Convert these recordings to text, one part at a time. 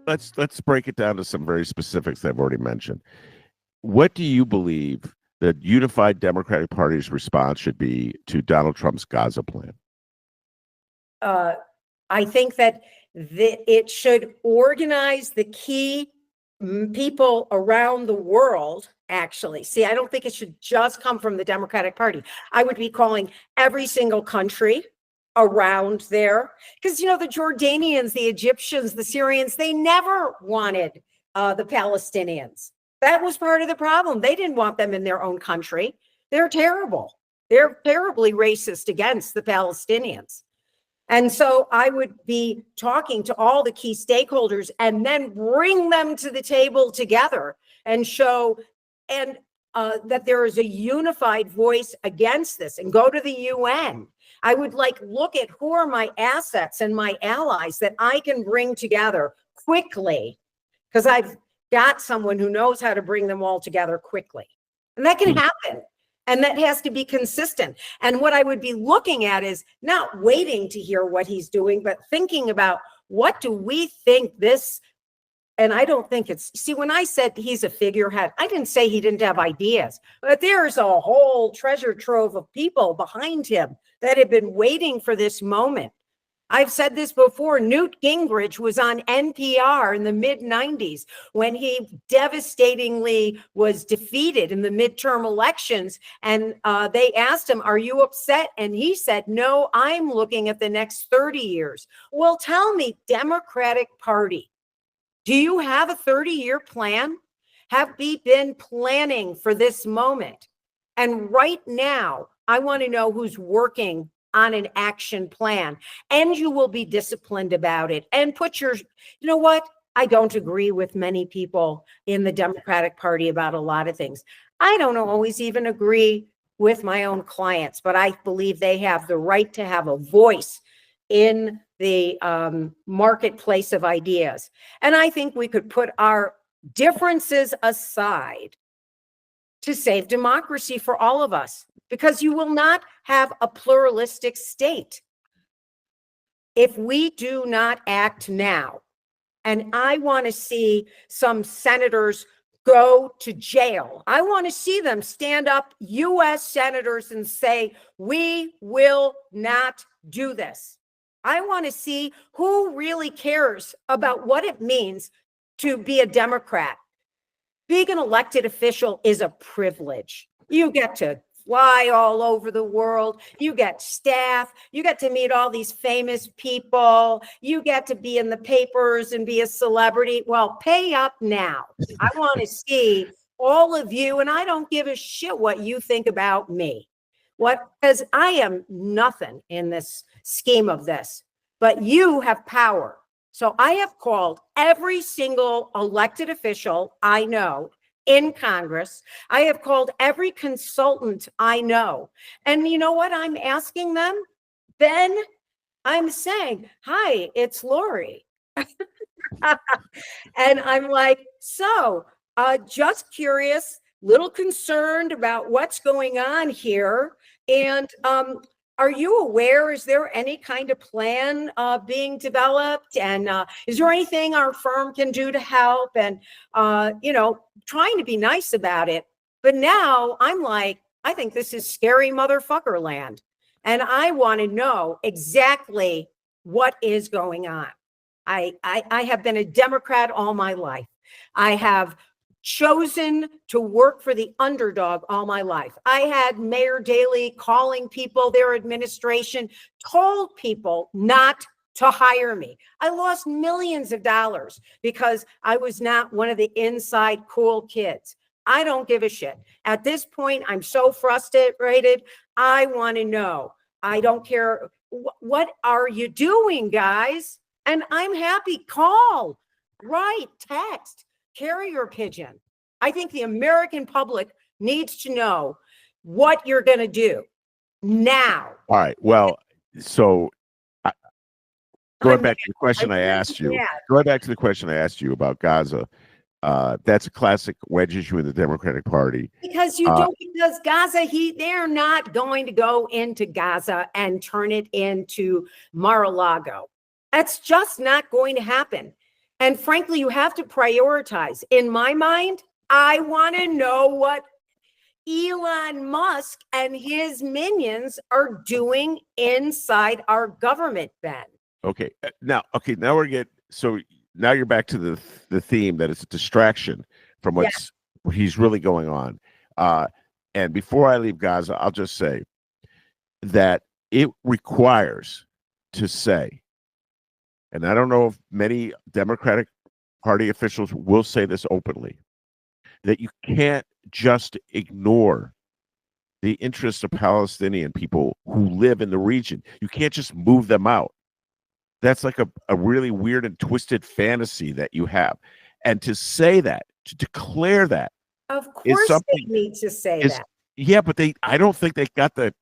let's break it down to some very specifics that I've already mentioned. What do you believe the unified Democratic Party's response should be to Donald Trump's Gaza plan? I think that it should organize the key people around the world. Actually, see, I don't think it should just come from the Democratic Party. I would be calling every single country around there, because the Jordanians, the Egyptians, the Syrians, they never wanted the Palestinians. That was part of the problem. They didn't want them in their own country. They're terrible. They're terribly racist against the Palestinians. And so I would be talking to all the key stakeholders and then bring them to the table together and show that there is a unified voice against this, and go to the UN. I would look at who are my assets and my allies that I can bring together quickly, because I've got someone who knows how to bring them all together quickly. And that can happen. And that has to be consistent. And what I would be looking at is not waiting to hear what he's doing, but thinking about, what do we think this, and I don't think see, when I said he's a figurehead, I didn't say he didn't have ideas, but there's a whole treasure trove of people behind him that have been waiting for this moment. I've said this before. Newt Gingrich was on NPR in the mid-90s when he devastatingly was defeated in the midterm elections. And they asked him, are you upset? And he said, no, I'm looking at the next 30 years. Well, tell me, Democratic Party, do you have a 30-year plan? Have we been planning for this moment? And right now, I want to know who's working on an action plan, and you will be disciplined about it, and put your, what? I don't agree with many people in the Democratic Party about a lot of things. I don't always even agree with my own clients, but I believe they have the right to have a voice in the marketplace of ideas. And I think we could put our differences aside to save democracy for all of us, because you will not have a pluralistic state if we do not act now. And I want to see some senators go to jail. I want to see them stand up, U.S. senators, and say, we will not do this. I want to see who really cares about what it means to be a Democrat. Being an elected official is a privilege. You get to fly all over the world. You get staff. You get to meet all these famous people. You get to be in the papers and be a celebrity. Well, pay up now. I want to see all of you, and I don't give a shit what you think about me. Because I am nothing in this scheme of this, but you have power. So I have called every single elected official I know in Congress. I have called every consultant I know. And you know what I'm asking them? Then I'm saying, hi, it's Laurie. And I'm like, so just curious, little concerned about what's going on here. And are you aware, is there any kind of plan being developed? And is there anything our firm can do to help? And, trying to be nice about it. But now I'm like, I think this is scary motherfucker land. And I want to know exactly what is going on. I have been a Democrat all my life. I have chosen to work for the underdog all my life. I had Mayor Daley calling people, their administration told people not to hire me. I lost millions of dollars because I was not one of the inside cool kids. I don't give a shit. At this point, I'm so frustrated. I want to know. I don't care. What are you doing, guys? And I'm happy. Call, write, text, carrier pigeon. I think the American public needs to know what you're going to do now. All right. Well, so going back to the question I asked you about Gaza, that's a classic wedge issue in the Democratic Party. Because Gaza, they're not going to go into Gaza and turn it into Mar-a-Lago. That's just not going to happen. And frankly, you have to prioritize. In my mind, I want to know what Elon Musk and his minions are doing inside our government, Ben. Okay. Now now you're back to the theme that it's a distraction from what he's really going on. And before I leave Gaza, I'll just say that it requires to say, and I don't know if many Democratic Party officials will say this openly, that you can't just ignore the interests of Palestinian people who live in the region. You can't just move them out. That's like a really weird and twisted fantasy that you have. And to say that, to declare that, of course they need to say that. Yeah, but I don't think they got the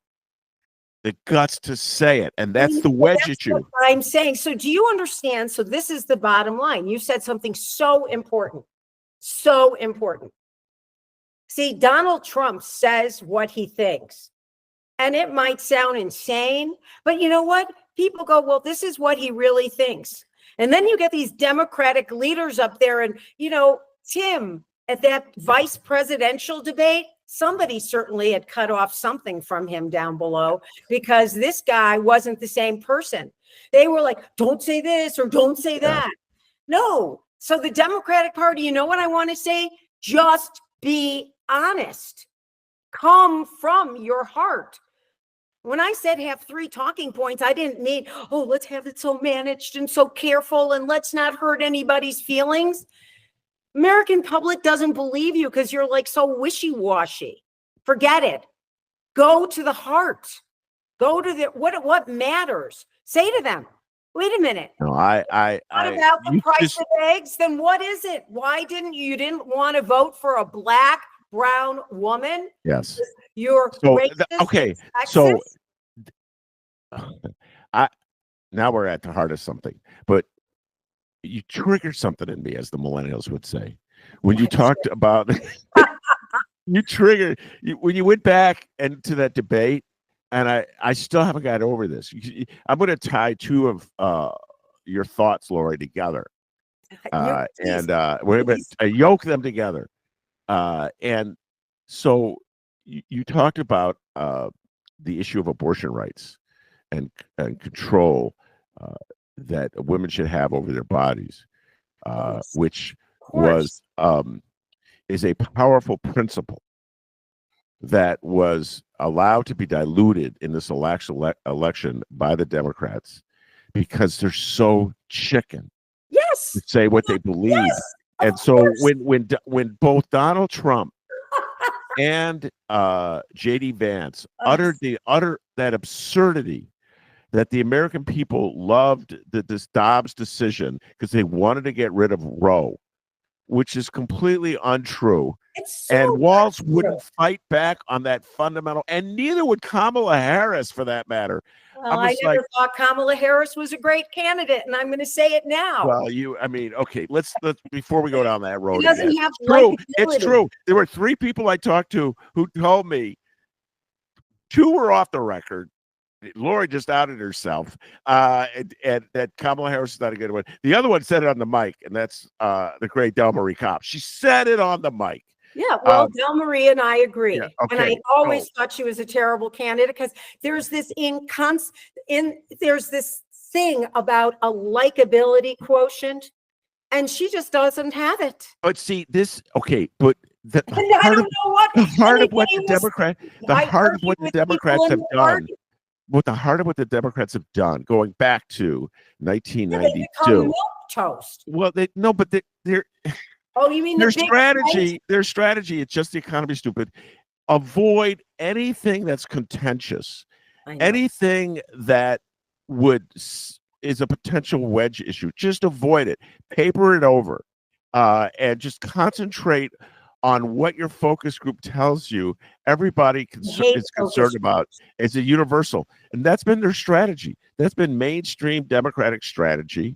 guts to say it. And that's the wedge issue. What I'm saying. So do you understand? So this is the bottom line. You said something so important. So important. See, Donald Trump says what he thinks. And it might sound insane, but you know what? People go, well, this is what he really thinks. And then you get these Democratic leaders up there and, Tim, at that vice presidential debate, somebody certainly had cut off something from him down below because this guy wasn't the same person. They were like, don't say this or don't say that. No. So the Democratic Party, you know what I want to say? Just be honest. Come from your heart. When I said have 3 talking points, I didn't mean, let's have it so managed and so careful and let's not hurt anybody's feelings. American public doesn't believe you because you're like so wishy-washy. Forget it. Go to the heart. Go to what matters. Say to them, wait a minute. No, what about the price of eggs? Then what is it? Why didn't you want to vote for a black, brown woman? Yes. You're racist. Okay. So now we're at the heart of something, but you triggered something in me, as the millennials would say, when you talked about you triggered when you went back into that debate, and I still haven't got over this. I'm going to tie 2 of your thoughts, Laurie, together, and we're going to yoke them together. And so you talked about the issue of abortion rights and control that women should have over their bodies, which is a powerful principle that was allowed to be diluted in this election by the Democrats because they're so chicken to say what they believe. And so when both Donald Trump and J.D. Vance uttered that absurdity that the American people loved this Dobbs decision because they wanted to get rid of Roe, which is completely untrue. And Walz wouldn't fight back on that fundamental, and neither would Kamala Harris, for that matter. Well, I never thought Kamala Harris was a great candidate, and I'm going to say it now. Well, okay, let's before we go down that road. He doesn't have It's true. There were 3 people I talked to who told me 2 were off the record. Laurie just outed herself, and that Kamala Harris is not a good one. The other one said it on the mic, and that's the great Del Marie Kopp. She said it on the mic. Yeah, well, Del Marie and I agree. Yeah, okay. And I always thought she was a terrible candidate because there's this there's this thing about a likability quotient, and she just doesn't have it. But see, the heart of what the Democrats have done. What the heart of what the Democrats have done, going back to 1992. Toast. Well, they're oh, you mean their strategy? Their strategy. It's just the economy, stupid. Avoid anything that's contentious, anything that is a potential wedge issue. Just avoid it. Paper it over, and just concentrate on what your focus group tells you everybody is concerned about. It's a universal. And that's been their strategy. That's been mainstream Democratic strategy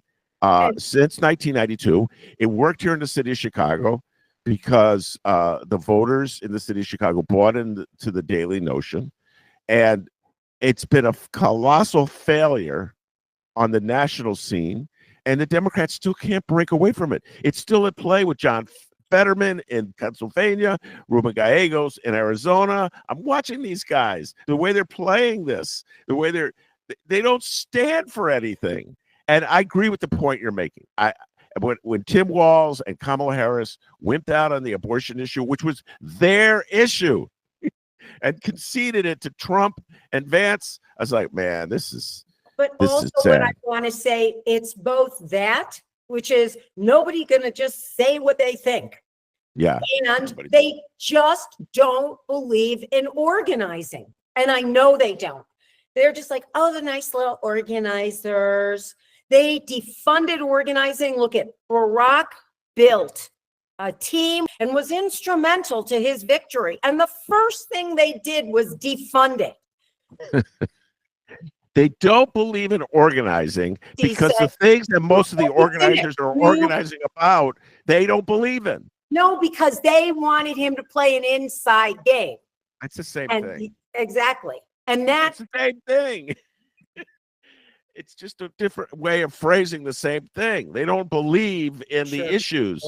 since 1992. It worked here in the city of Chicago because the voters in the city of Chicago bought into the Daily Notion. And it's been a colossal failure on the national scene. and the Democrats still can't break away from it. It's still at play with John Fetterman in Pennsylvania, Ruben Gallegos in Arizona. I'm watching these guys, the way they're playing this, the way they don't stand for anything. And I agree with the point you're making. When Tim Walz and Kamala Harris went out on the abortion issue, which was their issue, and conceded it to Trump and Vance, I was like, man, this is also what I want to say, it's both that, which is nobody going to just say what they think. Yeah. And they just don't believe in organizing. And I know they don't. They're just like, oh, the nice little organizers. They defunded organizing. Look at Barack built a team and was instrumental to his victory. And the first thing they did was defund it. They don't believe in organizing because the things that most of the organizers are organizing about, they don't believe in. No, because they wanted him to play an inside game. That's the same thing. Exactly. And that's the same thing. It's just a different way of phrasing the same thing. They don't believe in the issues.